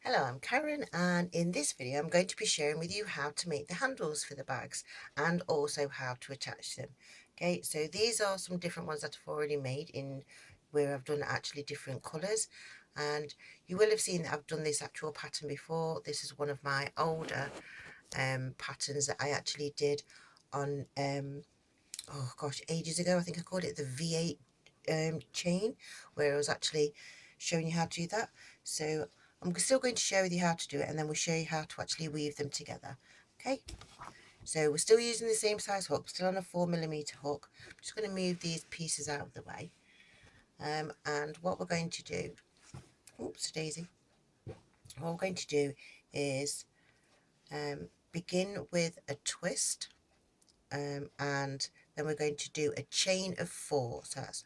Hello, I'm Karen, and in this video I'm going to be sharing with you how to make the handles for the bags and also how to attach them. Okay, so these are some different ones that I've already made in where I've done actually different colours, and you will have seen that I've done this actual pattern before. This is one of my older patterns that I actually did on oh gosh, ages ago. I think I called it the V8 chain, where I was actually showing you how to do that. So I'm still going to share with you how to do it, and then we'll show you how to actually weave them together. Okay, so we're still using the same size hook, still on a 4mm hook. I'm just going to move these pieces out of the way, and what we're going to do, oops daisy, what we're going to do is begin with a twist, and then we're going to do a chain of 4. So that's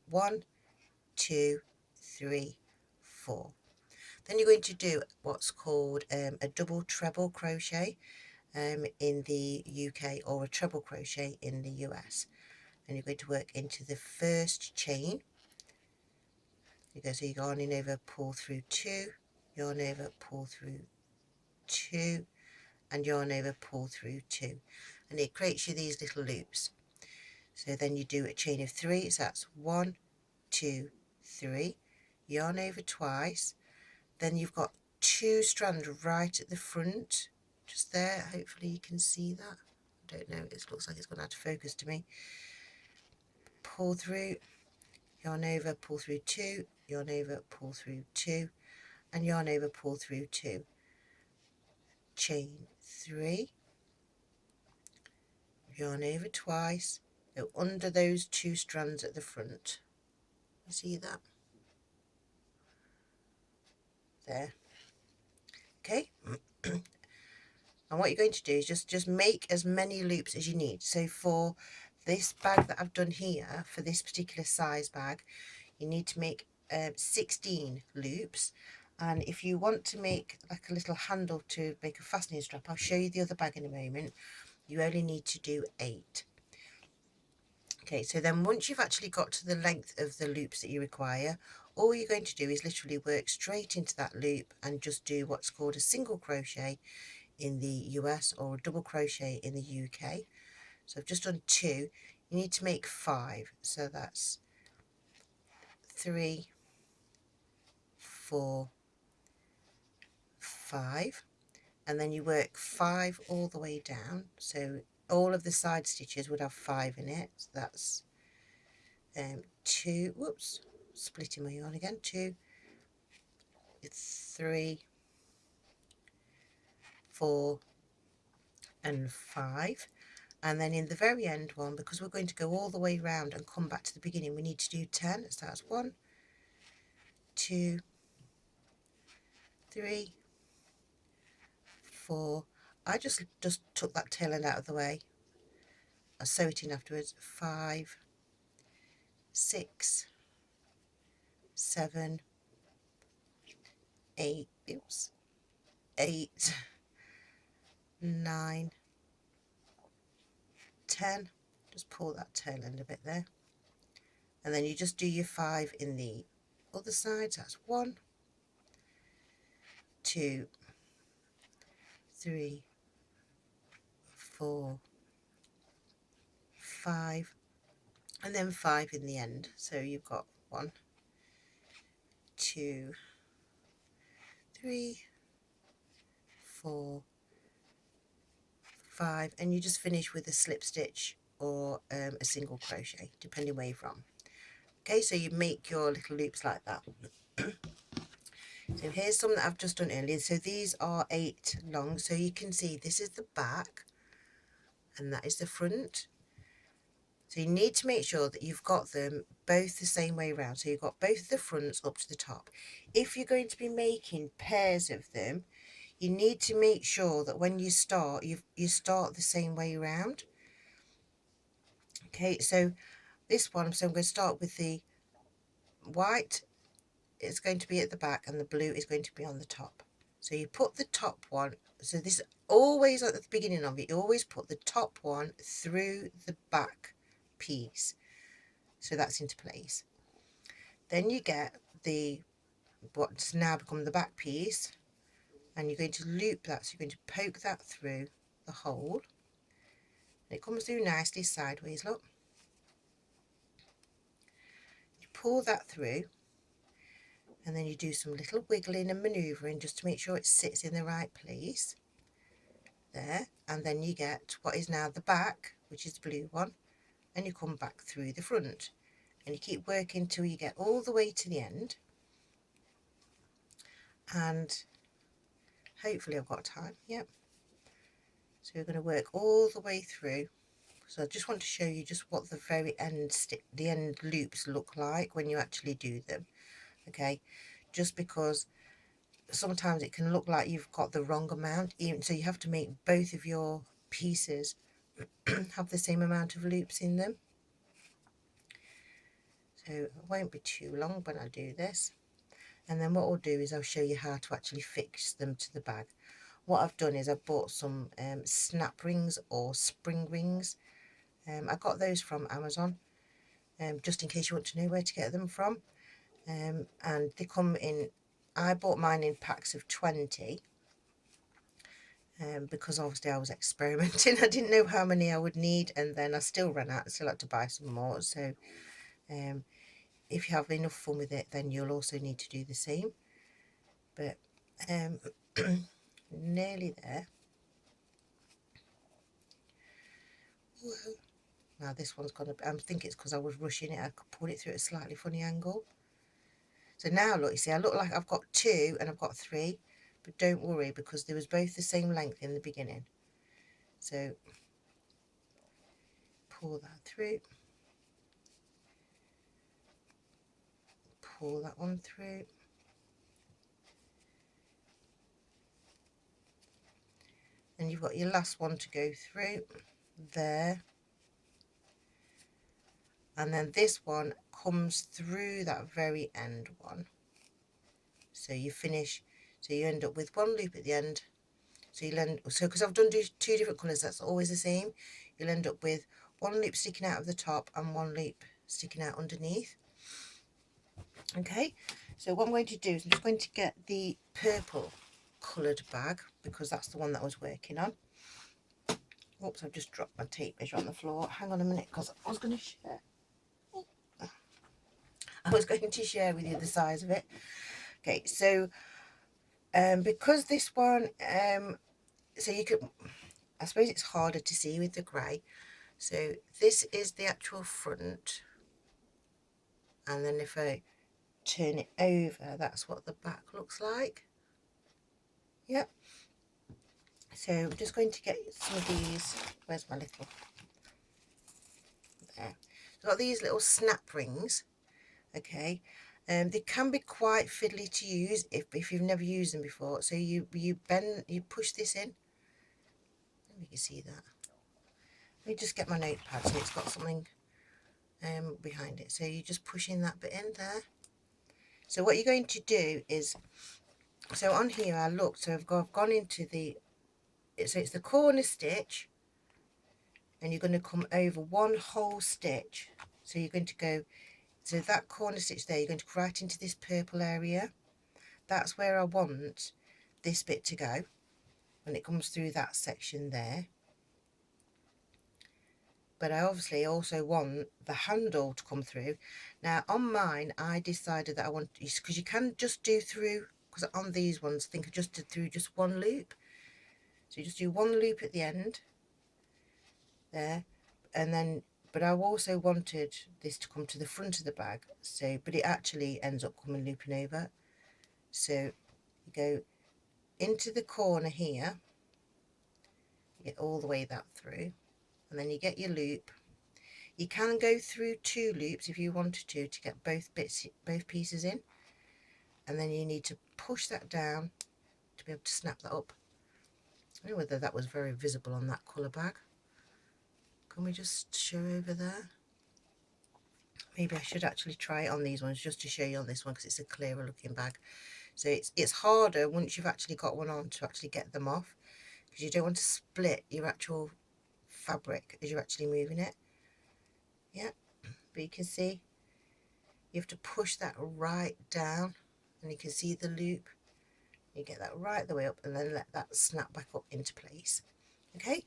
1, 2, 3, 4. Then you're going to do what's called a double treble crochet in the UK, or a treble crochet in the US. And you're going to work into the first chain. So you go on in over, pull through 2, yarn over, pull through 2, and yarn over, pull through 2, and it creates you these little loops. So then you do a chain of 3, so that's 1, 2, 3, yarn over twice. Then you've got 2 strands right at the front, just there. Hopefully you can see that. I don't know, it looks like it's gone out of focus to me. Pull through, yarn over, pull through 2, yarn over, pull through 2, and yarn over, pull through 2, chain 3, yarn over twice, go under those 2 strands at the front. You see that? There. Okay. And what you're going to do is just make as many loops as you need. So for this bag that I've done here, for this particular size bag, you need to make 16 loops. And if you want to make like a little handle to make a fastening strap, I'll show you the other bag in a moment, you only need to do 8. Okay, so then once you've actually got to the length of the loops that you require, all you're going to do is literally work straight into that loop and just do what's called a single crochet in the US, or a double crochet in the UK. So I've just done 2. You need to make 5. So that's 3, 4, 5, and then you work 5 all the way down. So all of the side stitches would have 5 in it. So that's 2. Whoops, splitting my yarn again. 2, 3, 4, and 5. And then in the very end one, because we're going to go all the way round and come back to the beginning, we need to do 10. So that's 1, 2, 3, 4. I just took that tail end out of the way. I'll sew it in afterwards. 5, 6, 7, 8. Oops. 8, 9, 10. Just pull that tail end a bit there, and then you just do your 5 in the other side. So that's 1, 2, 3, 4, 5, and then 5 in the end. So you've got 1, 2, 3, 4, 5, and you just finish with a slip stitch or a single crochet, depending where you're from. Okay, so you make your little loops like that. So here's some that I've just done earlier. So these are 8 long, so you can see this is the back and that is the front. So you need to make sure that you've got them both the same way around. So you've got both the fronts up to the top. If you're going to be making pairs of them, you need to make sure that when you start, you start the same way around. Okay, so this one, so I'm going to start with the white. It's going to be at the back and the blue is going to be on the top. So you put the top one, so this is always at the beginning of it, you always put the top one through the back piece, so that's into place. Then you get the what's now become the back piece, and you're going to loop that. So you're going to poke that through the hole. And it comes through nicely sideways, look. You pull that through, and then you do some little wiggling and manoeuvring just to make sure it sits in the right place. There, and then you get what is now the back, which is the blue one, and you come back through the front, and you keep working till you get all the way to the end. And hopefully I've got time. Yep. So we're going to work all the way through. So I just want to show you just what the very end the end loops look like when you actually do them. Okay, just because sometimes it can look like you've got the wrong amount, even so you have to make both of your pieces have the same amount of loops in them. So it won't be too long when I do this. And then what I'll do is I'll show you how to actually fix them to the bag. What I've done is I've bought some snap rings or spring rings. I got those from Amazon, just in case you want to know where to get them from. And they come in, I bought mine in packs of 20, because obviously I was experimenting. I didn't know how many I would need, and then I still ran out. I still had to buy some more. So if you have enough fun with it, then you'll also need to do the same. But nearly there. Whoa. Now this one's gonna, I think it's because I was rushing it, I could pull it through at a slightly funny angle. So now look, you see I look like I've got 2 and I've got 3, but don't worry, because they was both the same length in the beginning. So pull that through, pull that one through, and you've got your last one to go through there, and then this one comes through that very end one. So you finish, so you end up with 1 loop at the end. So you'll end, so because I've done 2 different colours, that's always the same. You'll end up with 1 loop sticking out of the top and 1 loop sticking out underneath. Okay, so what I'm going to do is I'm just going to get the purple coloured bag, because that's the one that I was working on. Oops, I've just dropped my tape measure on the floor. Hang on a minute, because I was going to share. I was going to share with you the size of it. Okay, so because this one, so you could, I suppose it's harder to see with the grey. So this is the actual front, and then if I turn it over, that's what the back looks like. Yep. So I'm just going to get some of these. Where's my little? There. I've got these little snap rings. Okay. They can be quite fiddly to use if you've never used them before. So you bend, you push this in. Maybe you can see that. Let me just get my notepad so it's got something behind it. So you're just pushing that bit in there. So what you're going to do is, so on here I looked, so I've gone into the, so it's the corner stitch, and you're going to come over 1 whole stitch. So you're going to go, so that corner stitch there, you're going to go right into this purple area. That's where I want this bit to go when it comes through that section there. But I obviously also want the handle to come through. Now on mine, I decided that I want, because you can just do through, because on these ones, I think I just did through just 1 loop. So you just do 1 loop at the end there, and then, but I also wanted this to come to the front of the bag. So, but it actually ends up coming looping over. So you go into the corner here, you get all the way that through, and then you get your loop. You can go through 2 loops if you wanted to get both bits, both pieces in, and then you need to push that down to be able to snap that up. I don't know whether that was very visible on that colour bag. Can we just show over there? Maybe I should actually try it on these ones just to show you on this one, because it's a clearer looking bag. So it's harder once you've actually got one on to actually get them off, because you don't want to split your actual fabric as you're actually moving it. Yeah, but you can see you have to push that right down, and you can see the loop. You get that right the way up and then let that snap back up into place. Okay.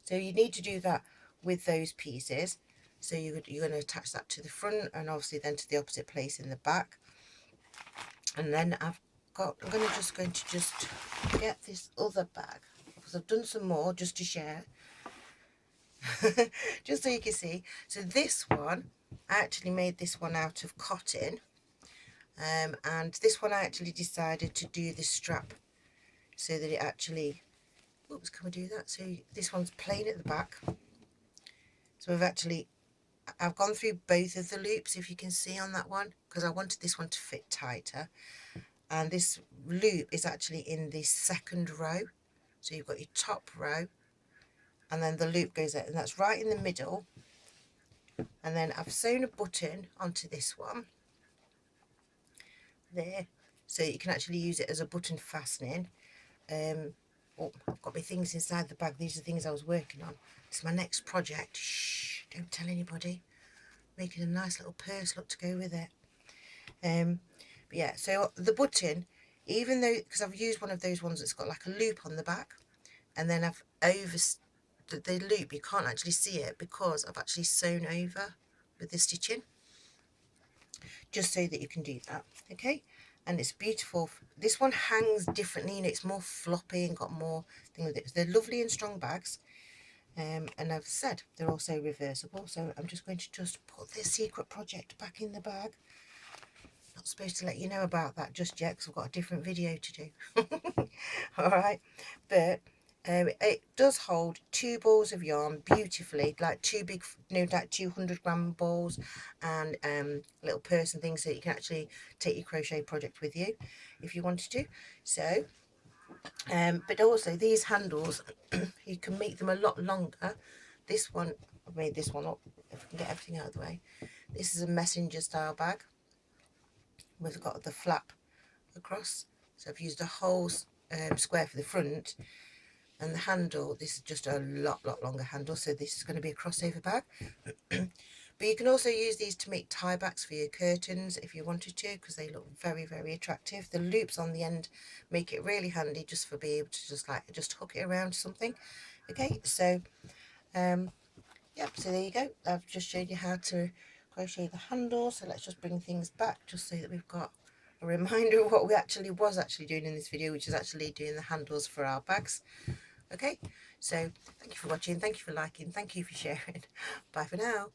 So you need to do that with those pieces. So you're going to attach that to the front and obviously then to the opposite place in the back. And then I'm going to just get this other bag because I've done some more just to share. Just so you can see. So this one, I actually made this one out of cotton. And this one I actually decided to do the strap so that it actually, oops, can we do that? So this one's plain at the back. So I've gone through both of the loops, if you can see on that one, because I wanted this one to fit tighter. And this loop is actually in the second row. So you've got your top row and then the loop goes out, and that's right in the middle. And then I've sewn a button onto this one there, so you can actually use it as a button fastening. Oh, I've got my things inside the bag. These are the things I was working on. It's my next project. Shh, don't tell anybody. Making a nice little purse look to go with it. But yeah, so the button, even though, because I've used one of those ones that's got like a loop on the back, and then I've the loop, you can't actually see it because I've actually sewn over with the stitching, just so that you can do that. Okay, and it's beautiful. This one hangs differently and it's more floppy and got more thing with it. They're lovely and strong bags. And I've said they're also reversible, so I'm just going to just put this secret project back in the bag. Not supposed to let you know about that just yet because I've got a different video to do. All right, but it does hold 2 balls of yarn beautifully, like 2 big, like 200-gram balls, and a little purse and things, so you can actually take your crochet project with you if you wanted to. So but also these handles, you can make them a lot longer. This one, I've made this one up, if I can get everything out of the way. This is a messenger style bag. We've got the flap across, so I've used a whole square for the front, and the handle, this is just a lot longer handle, so this is going to be a crossover bag. But you can also use these to make tie backs for your curtains if you wanted to, because they look very attractive. The loops on the end make it really handy just for being able to just hook it around something. Okay, so yep, so there you go. I've just showed you how to crochet the handle. So let's just bring things back just so that we've got a reminder of what we was actually doing in this video, which is actually doing the handles for our bags. Okay, so thank you for watching, thank you for liking, thank you for sharing. Bye for now.